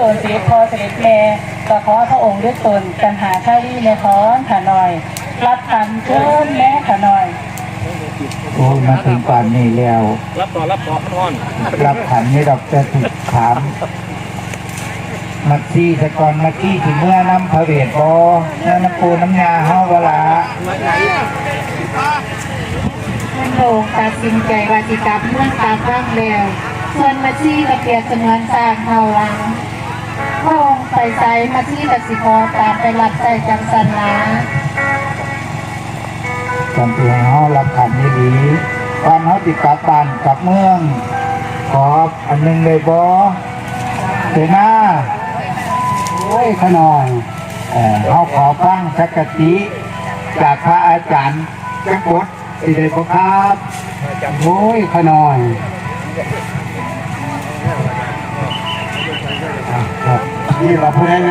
ตนเสด็จพ่อเสด็จแม่ก็ขอพระองค์ด้วยตนกันหาชาลีในท้อนขาหน่อยรับขันเชิญแม่ขาหน่อย โอ้มาถึงป่านนี้แล้ว รับต่อท่อน รับขันนี่ดอกจะถูกถามมักซี่สะกอนมักซี่ถึงเมื่อน้ำพระเวทบอน้ำปูน้ำยาเฮาเวลา พระองค์ตัดสินใจว่าสิกลับเมืองตากร่างแล้วส่วนมาชี่ก็เปรียบเสมือนสร้างเฮาหลังพระองค์ไปใส่มาชี่กสิกรตามไปรับใส่จังสันลา กันเองเฮารับขันนี้ดีก่อนเฮาติดกลับบ้านกลับเมืองขออันหนึ่งเลยบอเสนาโอ้ยขน่อยเฮาขอฟังสักกะติจากพระอาจารย์จักรบดสิได้บ่ครับโอ้ยขน่อยครับนี่เราพูดได้ไหม